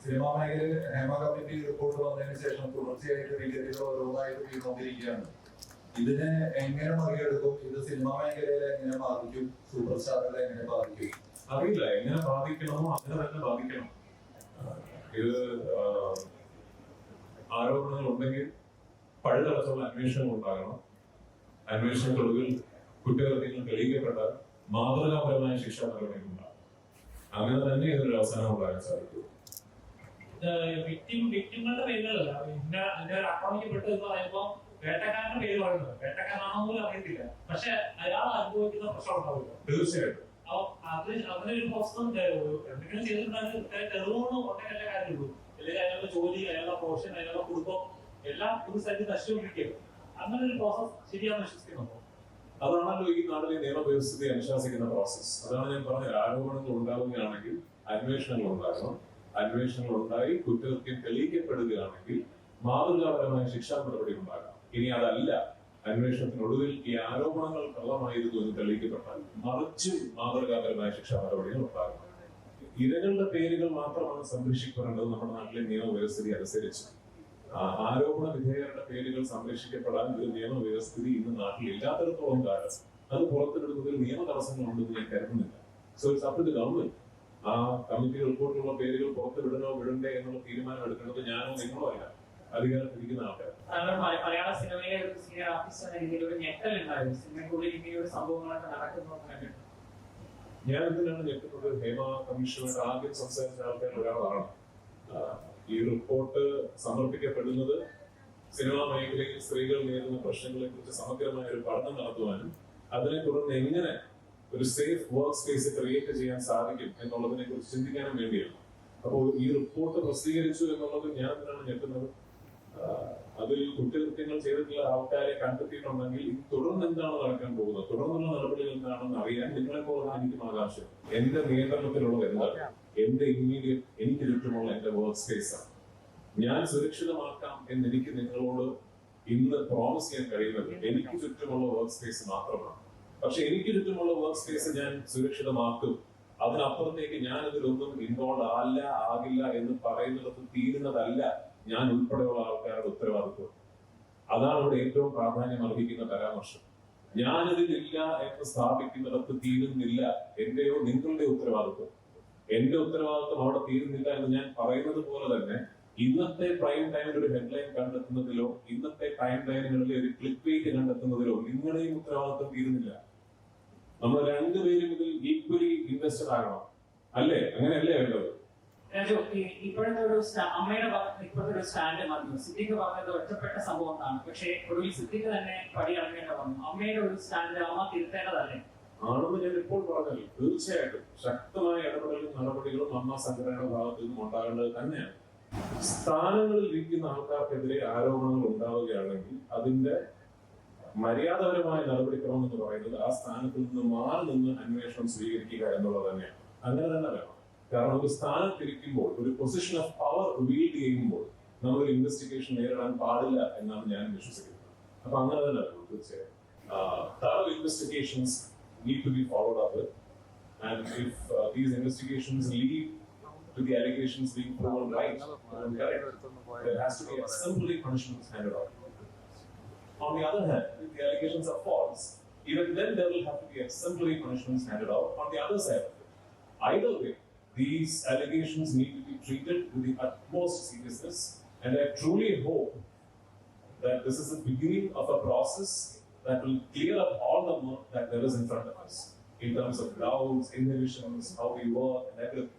Cinema മേഖലയിൽ Hema committee report വന്നതിന് ശേഷം തുടർച്ചയായിട്ട് വികേന്ദ്രീകൾ ഓരോന്നായിട്ട് വീണുകൊണ്ടിരിക്കുകയാണ്. ഇതിനെ എങ്ങനെ മറികടക്കും? ഇത് സിനിമാ മേഖലയെ എങ്ങനെ ബാധിക്കും? സൂപ്പർ സ്റ്റാറുകളെ എങ്ങനെ ബാധിക്കും? അറിയില്ല. എങ്ങനെ ബാധിക്കണമോ അങ്ങനെ തന്നെ ബാധിക്കണം. ഇത് ആരോപണങ്ങൾ ഉണ്ടെങ്കിൽ പഴുതടച്ചുള്ള അന്വേഷണം ഉണ്ടാകണം. അന്വേഷണത്തൊടുവിൽ കുറ്റകൃത്യങ്ങൾ തെളിയിക്കപ്പെട്ടാൽ മാതൃകാപരമായ ശിക്ഷാ നടപടികൾ ഉണ്ടാകും. അങ്ങനെ തന്നെ ഇതിനൊരു അവസാനം ഉണ്ടാകാൻ സാധിക്കും. വിക്ടിങ്ങളുടെ പേരുകളല്ല, പിന്നെ ആക്രമിക്കപ്പെട്ടു എന്ന് പറയുമ്പോൾ വേട്ടക്കാരന്റെ പേര് പറയുന്നത് വേട്ടക്കാരനാണോ പോലും അറിയത്തില്ല. പക്ഷെ അയാൾ അനുഭവിക്കുന്ന പ്രശ്നം ഉണ്ടാവില്ല. തീർച്ചയായിട്ടും അതിനൊരു പ്രോസസ്സും എന്തെങ്കിലും ചെയ്തിട്ടുണ്ടെങ്കിൽ തെളിവൊന്നും ഉണ്ടെങ്കിൽ എല്ലാ കാര്യമുള്ളൂ. അല്ലെങ്കിൽ അയാളുടെ ജോലി, അയാളുടെ പ്രൊഫഷൻ, അയാളുടെ കുടുംബം എല്ലാം ഒരു സ്ഥലത്ത് നശിച്ചുകൊണ്ടിരിക്കുകയാണ്. അങ്ങനെ ഒരു പ്രോസസ് ശരിയാണെന്ന് വിശ്വസിക്കുന്നുണ്ടോ? അതാണല്ലോ ഈ നാട്ടിലെ നിയമവ്യവസ്ഥയെ അനുശാസിക്കുന്ന പ്രോസസ്. അതാണ് ഞാൻ പറഞ്ഞത്. ആരോപണങ്ങൾ ഉണ്ടാവുകയാണെങ്കിൽ അന്വേഷണങ്ങൾ ഉണ്ടാകണം. അന്വേഷണങ്ങൾ ഉണ്ടായി കുറ്റകൃത്യം തെളിയിക്കപ്പെടുകയാണെങ്കിൽ മാതൃകാപരമായ ശിക്ഷാ നടപടി ഉണ്ടാകാം. ഇനി അതല്ല, അന്വേഷണത്തിനൊടുവിൽ ഈ ആരോപണങ്ങൾ കള്ളമായിരുന്നു എന്ന് തെളിയിക്കപ്പെട്ടാൽ മറിച്ചും മാതൃകാപരമായ ശിക്ഷാ നടപടികൾ ഉണ്ടാകണം. ഇരകളുടെ പേരുകൾ മാത്രമാണ് സംരക്ഷിക്കപ്പെടേണ്ടത് നമ്മുടെ നാട്ടിലെ നിയമവ്യവസ്ഥിതി അനുസരിച്ച്. ആരോപണ വിധേയരുടെ പേരുകൾ സംരക്ഷിക്കപ്പെടാൻ ഒരു നിയമവ്യവസ്ഥിതി ഇന്ന് നാട്ടിൽ ഇല്ലാത്തിടത്തോളം കാലം അത് പുറത്തെടുക്കുന്നതിൽ നിയമ തടസ്സങ്ങളുണ്ടെന്ന് ഞാൻ കരുതുന്നില്ല. So it's up to government. ആ കമ്മിറ്റി റിപ്പോർട്ടിലുള്ള പേരുകൾ പുറത്ത് വിടണോ വിടണ്ടേ എന്നുള്ള തീരുമാനം എടുക്കേണ്ടത് ഞാനോ നിങ്ങളോ അല്ല, അധികാരത്തിരിക്കുന്ന ആൾക്കാർ. മലയാള സിനിമയിലെ ഒരു സീനിയർ ആർട്ടിസ്റ്റ് എന്ന രീതിയിൽ ഒരു ഞെട്ടൽ ഉണ്ടായിരുന്നു. സിനിമയ്ക്കുള്ളിൽ ഇങ്ങനെയൊരു സംഭവങ്ങളൊക്കെ നടക്കുന്നു. ഞാൻ എന്തിനാണ് ഞെട്ടുന്നത്? ഹേമ കമ്മീഷനുമായിട്ട് ആദ്യം സംസാരിച്ച ആൾക്കാർ ഒരാളാണ്. ഈ റിപ്പോർട്ട് സമർപ്പിക്കപ്പെടുന്നത് സിനിമാ മേഖലയിൽ സ്ത്രീകൾ നേരിടുന്ന പ്രശ്നങ്ങളെ കുറിച്ച് സമഗ്രമായ ഒരു പഠനം നടത്തുവാനും അതിനെ തുടർന്ന് എങ്ങനെ ഒരു സേഫ് വർക്ക് സ്പേസ് ക്രിയേറ്റ് ചെയ്യാൻ സാധിക്കും എന്നുള്ളതിനെ കുറിച്ച് ചിന്തിക്കാനും വേണ്ടിയാണ്. അപ്പോൾ ഈ റിപ്പോർട്ട് പ്രസിദ്ധീകരിച്ചു എന്നുള്ളത് ഞാൻ എന്തിനാണ് ഞെട്ടുന്നത്? അതിൽ കുറ്റകൃത്യങ്ങൾ ചെയ്തിട്ടുള്ള ആൾക്കാരെ കണ്ടെത്തിയിട്ടുണ്ടെങ്കിൽ തുടർന്ന് എന്താണ് നടക്കാൻ പോകുന്നത്, തുടർന്നുള്ള നടപടികൾ എന്താണെന്ന് അറിയാൻ നിങ്ങളെ പോലെ എനിക്കും ആകാശം. എന്റെ നിയന്ത്രണത്തിലുള്ളത് എന്താണ്? എന്റെ ഇമ്മീഡിയറ്റ് എനിക്ക് ചുറ്റുമുള്ള എന്റെ വർക്ക് സ്പേസ് ആണ്. ഞാൻ സുരക്ഷിതമാക്കാം എന്ന് എനിക്ക് നിങ്ങളോട് ഇന്ന് പ്രോമിസ് ചെയ്യാൻ കഴിയുന്നത് എനിക്ക് ചുറ്റുമുള്ള വർക്ക് സ്പേസ് മാത്രമാണ്. പക്ഷെ എനിക്ക് ചുറ്റുമുള്ള വർക്ക് സ്പേസ് ഞാൻ സുരക്ഷിതമാക്കും. അതിനപ്പുറത്തേക്ക് ഞാൻ ഇതിലൊന്നും ഇൻവോൾവ് ആകില്ല എന്ന് പറയുന്നിടത്ത് തീരുന്നതല്ല ഞാൻ ഉൾപ്പെടെയുള്ള ആൾക്കാരുടെ ഉത്തരവാദിത്വം. അതാണ് ഇവിടെ ഏറ്റവും പ്രാധാന്യം അർഹിക്കുന്ന പരാമർശം. ഞാനിതിലില്ല എന്ന് സ്ഥാപിക്കുന്നിടത്ത് തീരുന്നില്ല എന്റെയോ നിങ്ങളുടെ ഉത്തരവാദിത്വം. എന്റെ ഉത്തരവാദിത്വം അവിടെ തീരുന്നില്ല എന്ന് ഞാൻ പറയുന്നത് പോലെ തന്നെ ഇന്നത്തെ പ്രൈം ടൈമിൽ ഒരു ഹെഡ്ലൈൻ കണ്ടെത്തുന്നതിലോ ഇന്നത്തെ ടൈം ലൈനുകളിലെ ഒരു ക്ലിക്ക് വെയിറ്റ് കണ്ടെത്തുന്നതിലോ നിങ്ങളുടെയും ഉത്തരവാദിത്വം തീരുന്നില്ല. നമ്മൾ രണ്ടുപേരും ഇതിൽ ഈക്വലി ഇൻവെസ്റ്റഡ് ആകണം, അല്ലേ? അങ്ങനെയല്ലേ വേണ്ടത്? ഇപ്പോഴത്തെ ഒരു അമ്മയുടെ ഇപ്പോഴത്തെ ഒരു സ്റ്റാൻഡ് മതി. സിദ്ദിഖ് പറഞ്ഞത് ഒറ്റപ്പെട്ട സംഭവം എന്നാണ്. പക്ഷേ ഒടുവിൽ സിദ്ദിഖ് തന്നെ പടിയിറങ്ങേണ്ട വന്നു. അമ്മയുടെ ഒരു സ്റ്റാൻഡ് അമ്മ തിരുത്തേണ്ടതല്ലേ? ആണെന്ന് ഞാൻ ഇപ്പോൾ പറഞ്ഞത്. തീർച്ചയായിട്ടും ശക്തമായ ഇടപെടലും നടപടികളും അമ്മ സംഘടനയുടെ ഭാഗത്തു നിന്നും ഉണ്ടാകേണ്ടത് തന്നെയാണ്. സ്ഥാനങ്ങളിൽ ഇരിക്കുന്ന ആൾക്കാർക്കെതിരെ ആരോപണങ്ങൾ ഉണ്ടാവുകയാണെങ്കിൽ അതിന്റെ മര്യാദപരമായ നടപടിക്രമം എന്ന് പറയുന്നത് ആ സ്ഥാനത്ത് നിന്ന് മാറി നിന്ന് അന്വേഷണം സ്വീകരിക്കുക എന്നുള്ളത് തന്നെയാണ്. അങ്ങനെ തന്നെ വേണം. കാരണം ഒരു സ്ഥാനത്തിരിക്കുമ്പോൾ, ഒരു പൊസിഷൻ ഓഫ് പവർ വീൽഡ് ചെയ്യുമ്പോൾ നമ്മളൊരു ഇൻവെസ്റ്റിഗേഷൻ നേരിടാൻ പാടില്ല എന്നാണ് ഞാൻ വിശ്വസിക്കുന്നത്. അപ്പൊ അങ്ങനെ തന്നെ വേണം. തീർച്ചയായും thorough investigations need to be followed up with, and if these investigations lead to the allegations being proven right and correct, there has to be exemplary punishment handed out. On the other hand, if the allegations are false, even then there will have to be exemplary punishments handed out on the other side of it. Either way, these allegations need to be treated with the utmost seriousness, and I truly hope that this is the beginning of a process that will clear up all the murk that there is in front of us in terms of doubts, inhibitions, how we work, and everything.